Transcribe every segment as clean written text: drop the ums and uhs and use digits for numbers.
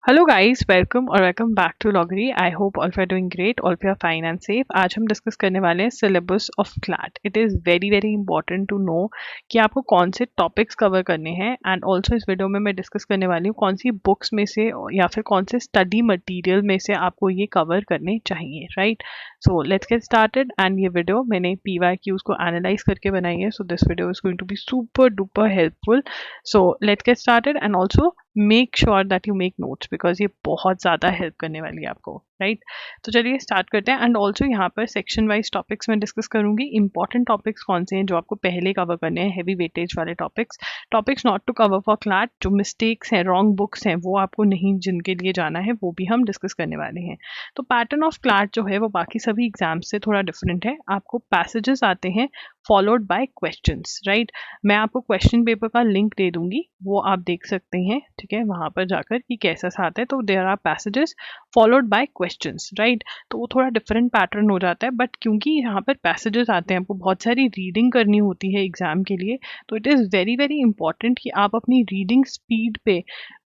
Hello guys, welcome back to लॉगरी। I hope all you are doing great, all you are fine and safe. आज हम discuss करने वाले हैं syllabus of CLAT. It is very very important to know कि आपको कौन से टॉपिक्स कवर करने हैं। एंड ऑल्सो इस वीडियो में मैं डिस्कस करने वाली हूँ कौन सी बुक्स में से या फिर कौन से स्टडी मटेरियल में से आपको ये कवर करने चाहिए, right. So let's get started. And ये वीडियो मैंने PYQs को एनालाइज करके बनाई है, so this video is going to be super duper helpful. So let's get started and also make sure that you make notes because ये बहुत ज़्यादा help करने वाली है आपको, राइट। तो चलिए स्टार्ट करते हैं। एंड ऑल्सो यहाँ पर सेक्शन वाइज टॉपिक्स मैं डिस्कस करूंगी। इंपॉर्टेंट टॉपिक्स कौन से हैं जो आपको पहले कवर करने हैं, हैवी वेटेज वाले topics not to cover for CLAT. जो मिस्टेक्स हैं, रॉन्ग बुक्स हैं, वो आपको नहीं, जिनके लिए जाना है वो भी हम डिस्कस करने वाले हैं। तो पैटर्न ऑफ क्लैट जो है वो बाकी सभी एग्जाम्स से थोड़ा डिफरेंट है। आपको पैसेजेस आते हैं फॉलोड बाय क्वेश्चंस, राइट। मैं आपको क्वेश्चन पेपर का लिंक दे दूंगी, वो आप देख सकते हैं, ठीक है, वहां पर जाकर कि कैसा सा आता है। तो there are passages followed by questions, right. तो वो थोड़ा डिफरेंट पैटर्न हो जाता है, बट क्योंकि यहाँ पर पैसेजेस आते हैं, आपको बहुत सारी रीडिंग करनी होती है एग्जाम के लिए, तो it is very very important कि आप अपनी रीडिंग स्पीड पे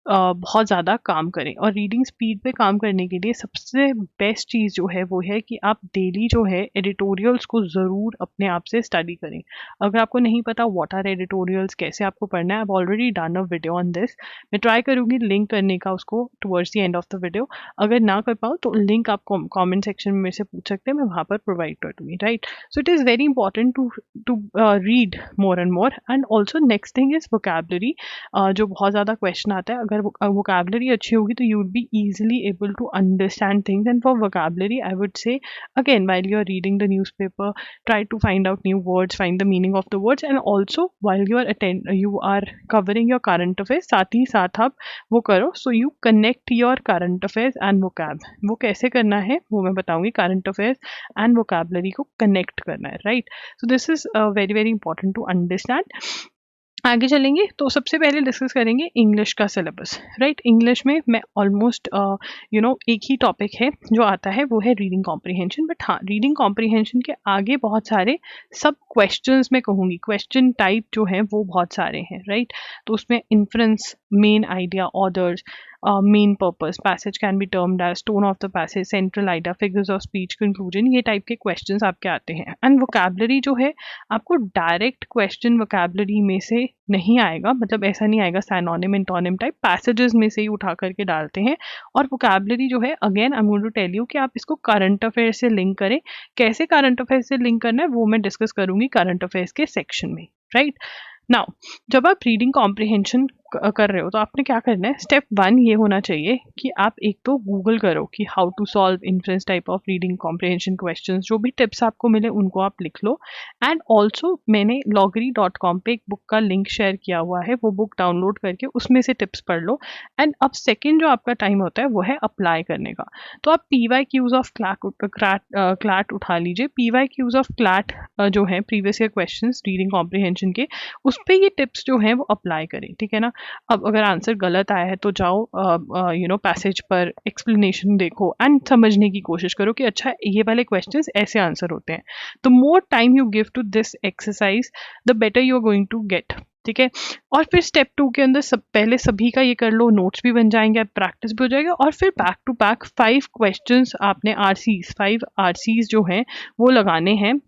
बहुत ज़्यादा काम करें। और रीडिंग स्पीड पे काम करने के लिए सबसे बेस्ट चीज़ जो है वो है कि आप डेली जो है एडिटोरियल्स को ज़रूर अपने आप से स्टडी करें। अगर आपको नहीं पता व्हाट आर एडिटोरियल्स, कैसे आपको पढ़ना है, I have already done a video on this. मैं ट्राई करूँगी लिंक करने का उसको towards the end of the video. अगर ना कर पाऊँ तो लिंक आप कॉमेंट सेक्शन में मेरे से पूछ सकते हैं, मैं वहाँ पर प्रोवाइड कर दूँगी, right. So it is very important to read more and more. And also next thing is vocabulary, जो बहुत ज़्यादा क्वेश्चन आता है। अगर वोकैबुलरी अच्छी होगी तो you will be easily able to understand things. And for vocabulary, I would say, again, while you're reading the newspaper, try to find out new words, find the meaning of the words. And also while you are covering your current affairs, साथ ही साथ आप वो करो, so you connect your current affairs and vocab. वो कैसे करना है वो मैं बताऊंगी। current affairs and vocabulary को connect करना है, right? So this is very very important to understand. आगे चलेंगे तो सबसे पहले डिस्कस करेंगे इंग्लिश का सिलेबस, राइट। इंग्लिश में मैं ऑलमोस्ट एक ही टॉपिक है जो आता है, वो है रीडिंग कॉम्प्रिहेंशन। बट हाँ, रीडिंग कॉम्प्रिहेंशन के आगे बहुत सारे सब क्वेश्चंस मैं कहूँगी, क्वेश्चन टाइप जो हैं वो बहुत सारे हैं, राइट। तो उसमें inference, main idea, orders, main purpose, passage can be termed as, tone of the passage, central idea, figures of speech, conclusion, ये टाइप के क्वेश्चंस आपके आते हैं। एंड वोकैबुलरी जो है, आपको डायरेक्ट क्वेश्चन वोकैबुलरी में से नहीं आएगा, मतलब ऐसा नहीं आएगा सिनोनिम एंटोनिम टाइप, पैसेजेस में से ही उठा करके डालते हैं। और वोकैबुलरी जो है, again I am going to tell you कि आप इसको करंट अफेयर से लिंक करें। कैसे करंट अफेयर से लिंक करना है वो मैं डिस्कस करूंगी करंट अफेयर्स के सेक्शन में, राइट। नाउ, जब आप रीडिंग कॉम्प्रिहेंशन कर रहे हो तो आपने क्या करना है, स्टेप 1 ये होना चाहिए कि आप एक तो गूगल करो कि how to solve inference type of reading comprehension questions. जो भी टिप्स आपको मिले उनको आप लिख लो। एंड ऑल्सो मैंने loggery.com पे एक बुक का लिंक शेयर किया हुआ है, वो बुक डाउनलोड करके उसमें से टिप्स पढ़ लो। एंड अब सेकेंड जो आपका टाइम होता है वो है अप्लाई करने का। तो आप PYQs ऑफ क्लैट उठा लीजिए। PYQs ऑफ क्लैट जो है, previous year questions reading comprehension के, उस पर ये टिप्स जो हैं वो अप्लाई करें, ठीक है ना। अब अगर आंसर गलत आया है तो जाओ पैसेज पर एक्सप्लेनेशन देखो एंड समझने की कोशिश करो कि अच्छा ये वाले क्वेश्चंस ऐसे आंसर होते हैं। तो more time you give to this exercise the better you are going to get, ठीक है। और फिर स्टेप 2 के अंदर पहले सभी का ये कर लो, नोट्स भी बन जाएंगे, प्रैक्टिस भी हो जाएगा। और फिर बैक टू बैक 5 क्वेश्चंस आपने RCs 5 RCs जो हैं वो लगाने हैं।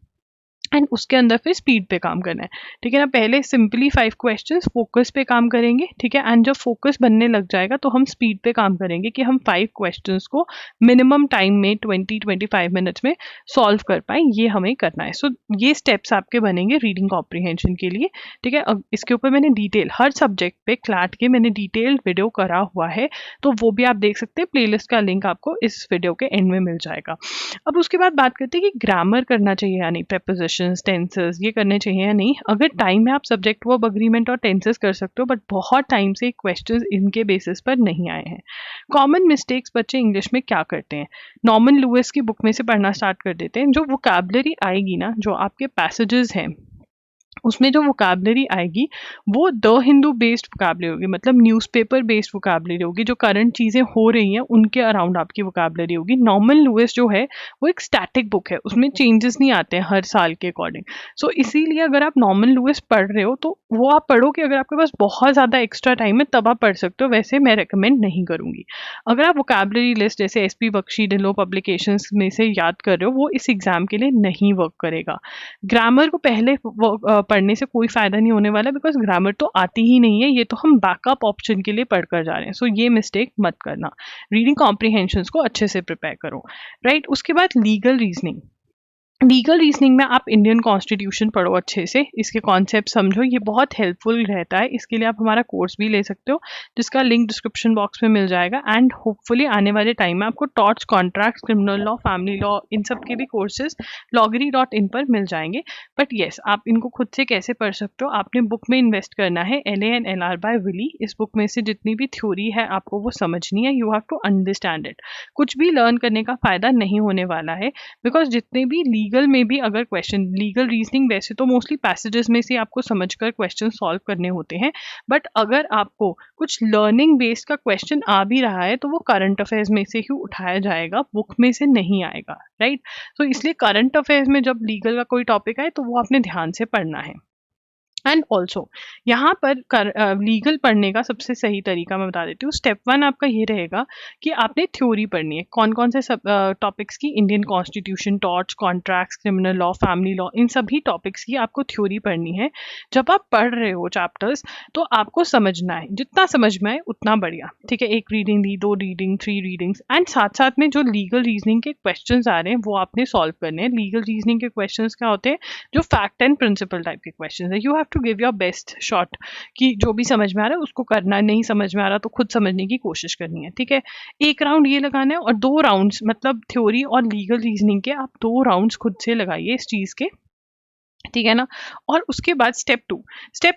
एंड उसके अंदर फिर स्पीड पे काम करना है, ठीक है ना। पहले सिंपली 5 क्वेश्चंस फोकस पे काम करेंगे, ठीक है। एंड जब फोकस बनने लग जाएगा तो हम स्पीड पे काम करेंगे कि हम 5 क्वेश्चंस को मिनिमम टाइम में 20-25 मिनट्स में सॉल्व कर पाए, ये हमें करना है। सो ये स्टेप्स आपके बनेंगे रीडिंग कॉम्प्रिहेंशन के लिए, ठीक है। अब इसके ऊपर मैंने डिटेल हर सब्जेक्ट पे क्लैट के मैंने डिटेल वीडियो करा हुआ है, तो वो भी आप देख सकते हैं। प्लेलिस्ट का लिंक आपको इस वीडियो के एंड में मिल जाएगा। अब उसके बाद बात करते हैं कि ग्रामर करना चाहिए या नहीं, प्रेपोजिशंस, टेंसेस ये करने चाहिए या नहीं। अगर टाइम में आप सब्जेक्ट वर्ब अग्रीमेंट और टेंसेस कर सकते हो, बट बहुत टाइम से क्वेश्चंस इनके बेसिस पर नहीं आए हैं। कॉमन मिस्टेक्स बच्चे इंग्लिश में क्या करते हैं, नॉर्मन लुइस की बुक में से पढ़ना स्टार्ट कर देते हैं। जो वोकैबुलरी आएगी ना, जो आपके पैसेजेस हैं उसमें जो वोकैबलरी आएगी वो द हिंदू बेस्ड वोकैबलरी होगी, मतलब न्यूज़पेपर बेस्ड वोकैबलरी होगी। जो करंट चीज़ें हो रही हैं उनके अराउंड आपकी वोकैबलरी होगी। नॉर्मन लुइस जो है वो एक स्टैटिक बुक है, उसमें चेंजेस नहीं आते हैं हर साल के अकॉर्डिंग। सो इसीलिए अगर आप नॉर्मन लुइस पढ़ रहे हो तो वो आप पढ़ो कि अगर आपके पास बहुत ज़्यादा एक्स्ट्रा टाइम है तब आप पढ़ सकते हो, वैसे मैं रिकमेंड नहीं करूँगी। अगर आप वोकैबलरी लिस्ट जैसे एस पी बख्शी डिलो पब्लिकेशंस में से याद कर रहे हो वो इस एग्जाम के लिए नहीं वर्क करेगा। ग्रामर को पहले पढ़ने से कोई फ़ायदा नहीं होने वाला, बिकॉज ग्रामर तो आती ही नहीं है, ये तो हम बैकअप ऑप्शन के लिए पढ़कर जा रहे हैं। सो ये मिस्टेक मत करना। रीडिंग कॉम्प्रिहेंशंस को अच्छे से प्रिपेयर करो, राइट। उसके बाद लीगल रीजनिंग। लीगल रीजनिंग में आप इंडियन कॉन्स्टिट्यूशन पढ़ो अच्छे से, इसके कॉन्सेप्ट समझो, ये बहुत हेल्पफुल रहता है। इसके लिए आप हमारा कोर्स भी ले सकते हो जिसका लिंक डिस्क्रिप्शन बॉक्स में मिल जाएगा। एंड होपफुली आने वाले टाइम में आपको torts, contracts, criminal law, family law, इन सब के भी कोर्सेज loggery.in पर मिल जाएंगे। बट येस, आप इनको खुद से कैसे पढ़ सकते हो, आपने बुक में इन्वेस्ट करना है, LANLR बाय विली। इस बुक में से जितनी भी थ्योरी है आपको वो समझनी है, you have to understand it. कुछ भी लर्न करने का फ़ायदा नहीं होने वाला है, बिकॉज जितने भी लीगल में भी अगर क्वेश्चन, लीगल रीजनिंग वैसे तो मोस्टली पैसेजेस में से आपको समझकर क्वेश्चन सॉल्व करने होते हैं, बट अगर आपको कुछ लर्निंग बेस्ड का क्वेश्चन आ भी रहा है तो वो करंट अफेयर्स में से ही उठाया जाएगा, बुक में से नहीं आएगा, राइट। तो इसलिए करंट अफेयर्स में जब लीगल का कोई टॉपिक आए तो वो आपने ध्यान से पढ़ना है। एंड ऑल्सो यहाँ पर लीगल पढ़ने का सबसे सही तरीका मैं बता देती हूँ। स्टेप 1 आपका ये रहेगा कि आपने थ्योरी पढ़नी है। कौन कौन से सब टॉपिक्स की? Indian constitution, torts, contracts, criminal law, family law, इन सभी टॉपिक्स की आपको थ्योरी पढ़नी है। जब आप पढ़ रहे हो चैप्टर्स तो आपको समझना है, जितना समझ में आए उतना बढ़िया, ठीक है। 1 reading the, 2 reading, 3 readings, and साथ साथ में जो लीगल रीजनिंग के क्वेश्चन आ रहे हैं वो आपने सॉल्व करने हैं। लीगल रीजनिंग के क्वेश्चन क्या होते हैं? जो फैक्ट एंड प्रिंसिपल टाइप के क्वेश्चन है। You have to give your best shot कि जो भी समझ में आ रहा है उसको करना, नहीं समझ में आ रहा तो खुद समझने की कोशिश करनी है, ठीक है। 1 राउंड ये लगाना है और 2 राउंड्स, मतलब थ्योरी और लीगल रीजनिंग के आप 2 राउंड्स खुद से लगाइए इस चीज़ के, ठीक है ना। और उसके बाद स्टेप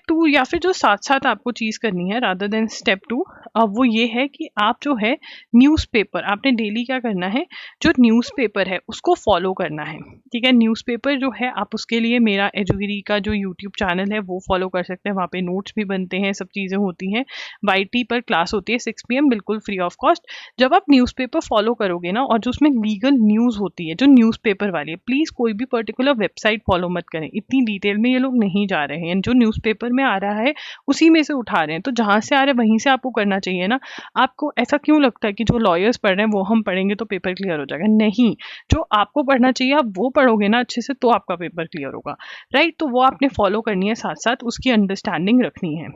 टू या फिर जो साथ साथ आपको चीज़ करनी है रादर देन स्टेप 2, वो ये है कि आप जो है न्यूज़पेपर, आपने डेली क्या करना है, जो न्यूज़पेपर है उसको फॉलो करना है, ठीक है। न्यूज़पेपर जो है आप उसके लिए मेरा एजुगिरी का जो यूट्यूब चैनल है वो फॉलो कर सकते हैं, वहाँ पे नोट्स भी बनते हैं, सब चीज़ें होती हैं। YT पर क्लास होती है 6 PM, बिल्कुल फ्री ऑफ कॉस्ट। जब आप न्यूज़पेपर फॉलो करोगे ना, और जो उसमें लीगल न्यूज़ होती है जो न्यूज़पेपर वाली है, प्लीज़ कोई भी पर्टिकुलर वेबसाइट फॉलो मत करें, इतनी डिटेल में ये लोग नहीं जा रहे हैं। जो न्यूज़पेपर में आ रहा है उसी में से उठा रहे हैं, तो जहाँ से आ रहा है वहीं से आपको करना चाहिए ना। आपको ऐसा क्यों लगता है कि जो लॉयर्स पढ़ रहे हैं वो हम पढ़ेंगे तो पेपर क्लियर हो जाएगा? नहीं, जो आपको पढ़ना चाहिए आप वो पढ़ोगे ना अच्छे से तो आपका पेपर क्लियर होगा, राइट। तो वो आपने फॉलो करनी है, साथ साथ उसकी अंडरस्टैंडिंग रखनी है।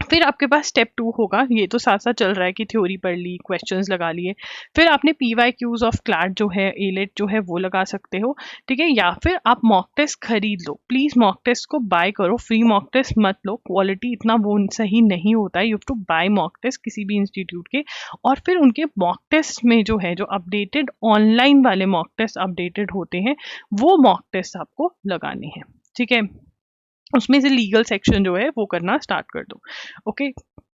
फिर आपके पास स्टेप 2 होगा, ये तो साथ साथ चल रहा है कि थ्योरी पढ़ ली, क्वेश्चंस लगा लिए। फिर आपने PYQs ऑफ क्लैट जो है, एलेट जो है वो लगा सकते हो, ठीक है। या फिर आप मॉक टेस्ट खरीद लो, प्लीज़ मॉक टेस्ट को बाय करो, फ्री मॉक टेस्ट मत लो, क्वालिटी इतना वो सही नहीं होता है। You have to buy mock test किसी भी इंस्टीट्यूट के, और फिर उनके मॉक टेस्ट में जो है, जो अपडेटेड ऑनलाइन वाले मॉक टेस्ट अपडेटेड होते हैं, वो मॉक टेस्ट आपको लगाने हैं, ठीक है। उसमें से लीगल सेक्शन जो है वो करना स्टार्ट कर दो, ओके।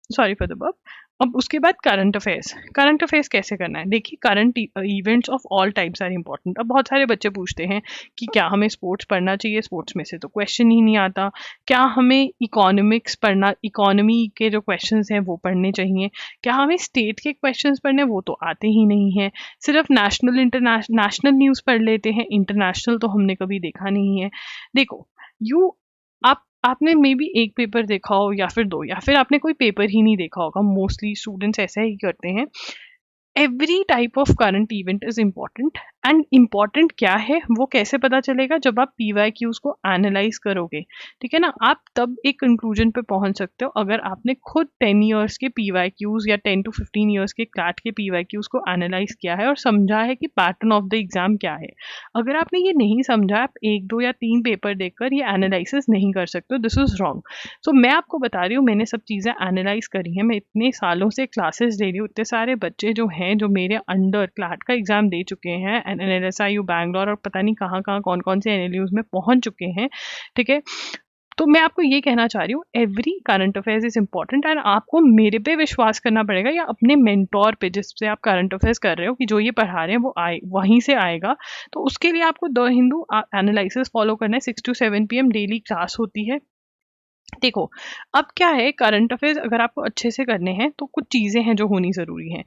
सॉरी फॉर द बब। अब उसके बाद करंट अफेयर्स कैसे करना है? देखिए, current events of all types are important. अब बहुत सारे बच्चे पूछते हैं कि क्या हमें स्पोर्ट्स पढ़ना चाहिए, स्पोर्ट्स में से तो क्वेश्चन ही नहीं आता। क्या हमें इकोनॉमिक्स पढ़ना, इकोनॉमी के जो क्वेश्चंस हैं वो पढ़ने चाहिए? क्या हमें स्टेट के क्वेश्चंस पढ़ने, वो तो आते ही नहीं हैं। सिर्फ नेशनल नेशनल न्यूज़ पढ़ लेते हैं, इंटरनेशनल तो हमने कभी देखा नहीं है। देखो, यू आपने मे बी 1 पेपर देखा हो या फिर 2, या फिर आपने कोई पेपर ही नहीं देखा होगा। मोस्टली स्टूडेंट्स ऐसा ही करते हैं। Every type of current event is important, and important क्या है वो कैसे पता चलेगा? जब आप PYQs को एनालाइज करोगे, ठीक है ना। आप तब एक कंक्लूजन पे पहुंच सकते हो अगर आपने खुद 10 ईयर्स के PYQs या 10 to 15 ईयर्स के क्लैट के PYQs को एनालाइज किया है और समझा है कि पैटर्न ऑफ द एग्जाम क्या है। अगर आपने ये नहीं समझा, आप 1, 2 या 3 पेपर देखकर ये एनालिसिस नहीं कर सकते हो, दिस इज रॉन्ग। सो मैं आपको बता रही हूँ, मैंने सब चीज़ें एनालाइज करी हैं, मैं इतने सालों से क्लासेस ले रही हूँ, इतने सारे बच्चे जो हैं जो मेरे अंडर क्लैट का एग्जाम दे चुके हैं, NLSIU बैंगलोर और पता नहीं कहाँ कहाँ कौन कौन से NLUs में पहुंच चुके हैं, ठीक है। तो मैं आपको ये कहना चाह रही हूँ, every current affairs is important and आपको मेरे पे विश्वास करना पड़ेगा या अपने मेंटोर पे जिससे आप करंट अफेयर्स कर रहे हो कि जो ये पढ़ा रहे हैं वो आए वहीं से आएगा। तो उसके लिए आपको द हिंदू एनालिसिस फॉलो करना है। 6 to 7 PM डेली क्लास होती है। देखो, अब क्या है, करंट अफेयर्स अगर आपको अच्छे से करने हैं तो कुछ चीजें हैं जो होनी जरूरी हैं।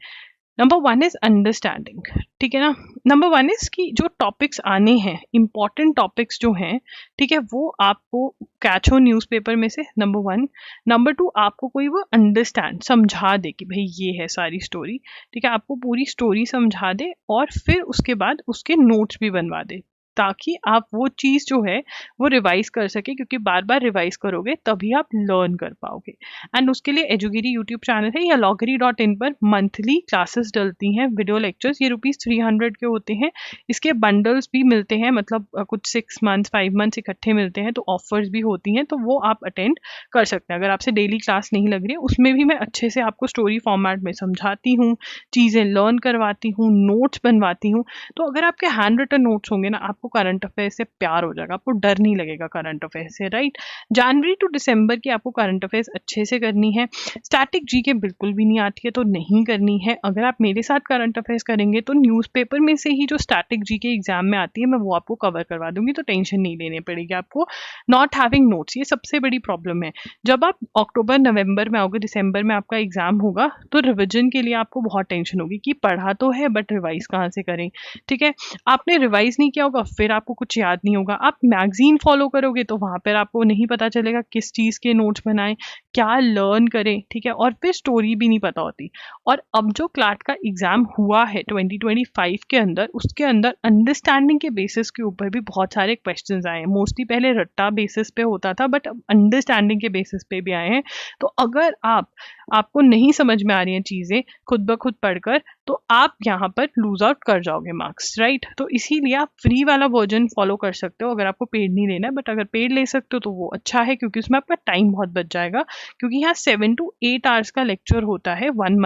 नंबर वन इज अंडरस्टैंडिंग, ठीक है ना। नंबर वन इज कि जो टॉपिक्स आने हैं, इंपॉर्टेंट टॉपिक्स जो हैं, ठीक है, वो आपको कैच हो न्यूज़पेपर में से, नंबर वन। नंबर टू, आपको कोई वो अंडरस्टैंड समझा दे कि भाई ये है सारी स्टोरी, ठीक है, आपको पूरी स्टोरी समझा दे और फिर उसके बाद उसके नोट्स भी बनवा दे, ताकि आप वो चीज़ जो है वो रिवाइज कर सके, क्योंकि बार बार रिवाइज करोगे तभी आप लर्न कर पाओगे। एंड उसके लिए एजुगिरी यूट्यूब चैनल है या loggery.in पर मंथली क्लासेस डलती हैं, वीडियो लेक्चर्स, ये ₹300 के होते हैं। इसके बंडल्स भी मिलते हैं, मतलब कुछ 6 मंथ्स 5 मंथ्स इकट्ठे मिलते हैं, तो ऑफर्स भी होती हैं, तो वो आप अटेंड कर सकते हैं। अगर आपसे डेली क्लास नहीं लग रही है, उसमें भी मैं अच्छे से आपको स्टोरी फॉर्मेट में समझाती हूँ, चीज़ें लर्न करवाती हूँ, नोट्स बनवाती हूँ। तो अगर आपके हैंड रिटन नोट्स होंगे ना, आपको करंट अफेयर से प्यार हो जाएगा, आपको डर नहीं लगेगा करंट अफेयर से, राइट। जनवरी टू दिसंबर की आपको करंट अफेयर्स अच्छे से करनी है। स्टैटिक जीके बिल्कुल भी नहीं आती है तो नहीं करनी है। अगर आप मेरे साथ करंट अफेयर्स करेंगे तो न्यूज़पेपर में से ही जो स्टैटिक जीके एग्जाम में आती है मैं वो आपको कवर करवा दूंगी, तो टेंशन नहीं लेनी पड़ेगी आपको। नॉट हैविंग नोट्स, ये सबसे बड़ी प्रॉब्लम है। जब आप अक्टूबर नवंबर में आओगे, दिसंबर में आपका एग्जाम होगा, तो रिविजन के लिए आपको बहुत टेंशन होगी कि पढ़ा तो है बट रिवाइज कहाँ से करें, ठीक है। आपने रिवाइज नहीं किया होगा, फिर आपको कुछ याद नहीं होगा। आप मैगजीन फॉलो करोगे तो वहां पर आपको नहीं पता चलेगा किस चीज के नोट्स बनाएं, क्या लर्न करें, ठीक है, और फिर स्टोरी भी नहीं पता होती। और अब जो क्लाट का एग्जाम हुआ है 2025 के अंदर, उसके अंदर अंडरस्टैंडिंग के बेसिस के ऊपर भी बहुत सारे क्वेश्चंस आए हैं। मोस्टली पहले रट्टा बेसिस पे होता था, बट अब अंडरस्टैंडिंग के बेसिस पे भी आए हैं। तो अगर आपको नहीं समझ में आ रही हैं चीजें खुद ब खुद पढ़कर, तो आप यहाँ पर लूज आउट कर जाओगे मार्क्स, राइट। तो इसीलिए आप फ्री वाला वर्जन फॉलो कर सकते हो अगर आपको पेड नहीं लेना है, बट अगर पेड ले सकते हो तो वो अच्छा है, क्योंकि उसमें आपका टाइम बहुत बच जाएगा। क्योंकि यहाँ 7 to 8 आवर्स का लेक्चर होता है 1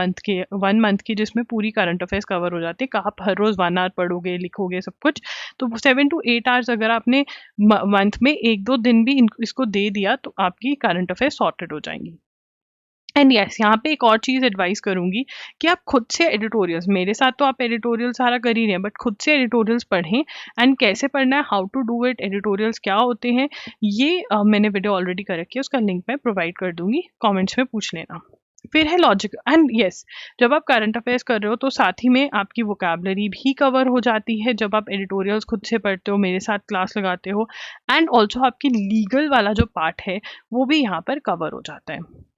मंथ की, जिसमें पूरी करंट अफेयर्स कवर हो जाती है। आप हर रोज 1 आवर पढ़ोगे, लिखोगे सब कुछ, तो 7 to 8 आवर्स अगर आपने मंथ में 1-2 दिन भी इसको दे दिया तो आपकी करंट अफेयर्स सॉर्टेड हो जाएंगी। एंड यस, यहाँ पे एक और चीज़ एडवाइस करूंगी कि आप खुद से एडिटोरियल्स, मेरे साथ तो आप एडिटोरियल सारा कर ही रहे हैं, बट खुद से एडिटोरियल्स पढ़ें। एंड कैसे पढ़ना है, how to do it, editorials क्या होते हैं, ये मैंने वीडियो ऑलरेडी कर रखी है, उसका लिंक मैं प्रोवाइड कर दूंगी, कमेंट्स में पूछ लेना। फिर है लॉजिक एंड यस, जब आप करंट अफेयर्स कर रहे हो तो साथ ही में आपकी वोकैबलरी भी कवर हो जाती है जब आप एडिटोरियल्स खुद से पढ़ते हो, मेरे साथ क्लास लगाते हो। एंड ऑल्सो आपकी लीगल वाला जो पार्ट है वो भी यहाँ पर कवर हो जाता है।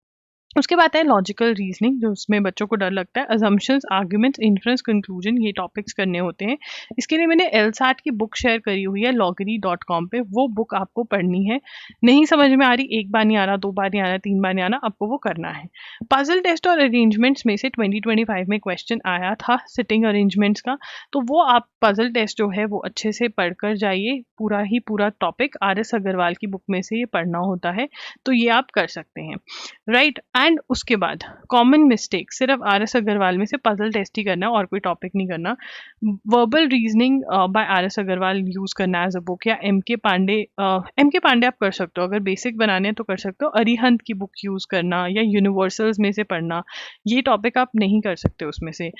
उसके बाद है लॉजिकल रीजनिंग, जो उसमें बच्चों को डर लगता है। अजम्पशंस, आर्ग्यूमेंट्स, इन्फ्रेंस, कंक्लूजन, ये टॉपिक्स करने होते हैं। इसके लिए मैंने LSAT की बुक शेयर करी हुई है loggery.com पे, वो बुक आपको पढ़नी है। नहीं समझ में आ रही, एक बार नहीं आ रहा, 2 बार नहीं आ रहा, 3 बार नहीं आ रहा, आपको वो करना है। पजल टेस्ट और अरेंजमेंट्स में से 2025 में क्वेश्चन आया था सिटिंग अरेंजमेंट्स का, तो वो आप पजल टेस्ट जो है वो अच्छे से पढ़कर जाइए। पूरा ही पूरा टॉपिक RS अग्रवाल की बुक में से ये पढ़ना होता है, तो ये आप कर सकते हैं, राइट। एंड उसके बाद कॉमन मिस्टेक, सिर्फ RS अग्रवाल में से पजल टेस्ट ही करना है और कोई टॉपिक नहीं करना। Verbal reasoning by RS Agarwal use करना एज अ बुक, या MK पांडे आप कर सकते हो, अगर बेसिक बनाने हैं तो कर सकते हो। अरिहंत की बुक यूज करना या यूनिवर्सल्स में से पढ़ना, ये टॉपिक आप नहीं कर सकते उसमें से।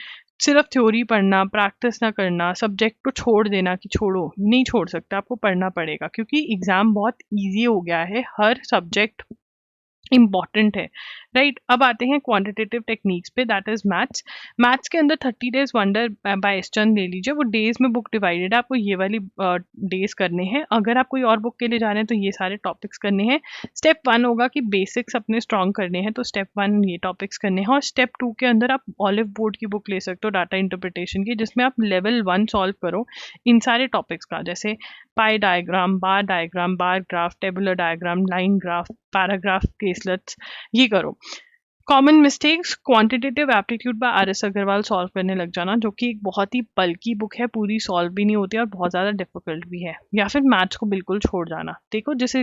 सिर्फ थ्योरी पढ़ना, प्रैक्टिस ना करना, सब्जेक्ट को छोड़ देना कि छोड़ो, नहीं छोड़ सकते, आपको पढ़ना पड़ेगा, क्योंकि एग्जाम बहुत ईजी हो गया है, हर सब्जेक्ट इम्पॉर्टेंट है, राइट। अब आते हैं क्वांटिटेटिव टेक्निक्स पे, दैट इज मैथ्स। मैथ्स के अंदर 30 डेज वंडर बाय एस चंद ले लीजिए, वो डेज में बुक डिवाइडेड है, आपको ये वाली डेज करने हैं। अगर आप कोई और बुक के लिए जा रहे हैं तो ये सारे टॉपिक्स करने हैं। स्टेप 1 होगा कि बेसिक्स अपने स्ट्रॉन्ग करने हैं, तो स्टेप 1 ये टॉपिक्स करने हैं। और स्टेप 2 के अंदर आप ऑलिव बोर्ड की बुक ले सकते हो डाटा इंटरप्रिटेशन की, जिसमें आप लेवल 1 सॉल्व करो इन सारे टॉपिक्स का, जैसे pie diagram, bar graph, tabular diagram, line graph, paragraph, caselets, ये करो। Common mistakes, quantitative aptitude by RS Agarwal solve करने लग जाना, जो कि एक बहुत ही बल्कि बुक है, पूरी सॉल्व भी नहीं होती और बहुत ज़्यादा डिफिकल्ट भी है। या फिर मैथ्स को बिल्कुल छोड़ जाना। देखो, जिस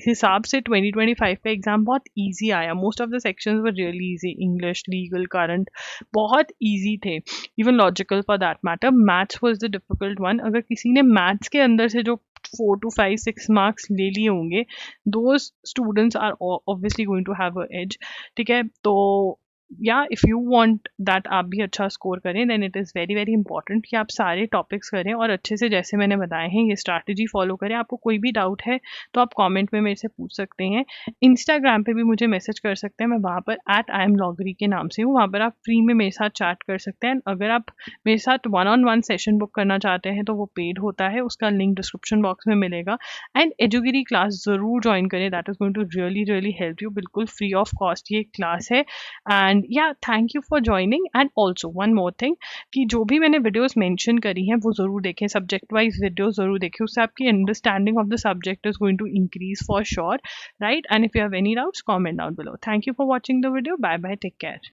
हिसाब से 2025 का एग्जाम बहुत ईजी आया, most of the sections were really easy, English, legal, current बहुत ईजी थे, even logical for that matter. Maths was the difficult one. अगर किसी ने मैथ्स के अंदर से जो 4 to 5 6 मार्क्स ले लिए होंगे, those students are obviously going to have a edge. ठीक है, तो या इफ़ यू वांट दैट आप भी अच्छा स्कोर करें, then it is very very important कि आप सारे टॉपिक्स करें और अच्छे से, जैसे मैंने बताए हैं, ये स्ट्रैटेजी फॉलो करें। आपको कोई भी डाउट है तो आप कमेंट में मेरे से पूछ सकते हैं। इंस्टाग्राम पे भी मुझे मैसेज कर सकते हैं, मैं वहाँ पर @IamLoggery के नाम से हूँ। वहाँ पर आप फ्री में मेरे साथ चैट कर सकते हैं। अगर आप मेरे साथ 1-on-1 सेशन बुक करना चाहते हैं तो वो पेड होता है, उसका लिंक डिस्क्रिप्शन बॉक्स में मिलेगा। एंड एजुगिरी क्लास ज़रूर ज्वाइन करें, that is going to really really help you. बिल्कुल फ्री ऑफ कॉस्ट ये क्लास है। And yeah thank you for joining. And also one more thing, कि जो भी मैंने वीडियोस मेंशन करी हैं वो ज़रूर देखें, सब्जेक्ट वाइज वीडियो ज़रूर देखें, उससे आपकी understanding of the subject is going to increase for sure, right? And if you have any doubts, comment down below. Thank you for watching the video. Bye bye, take care.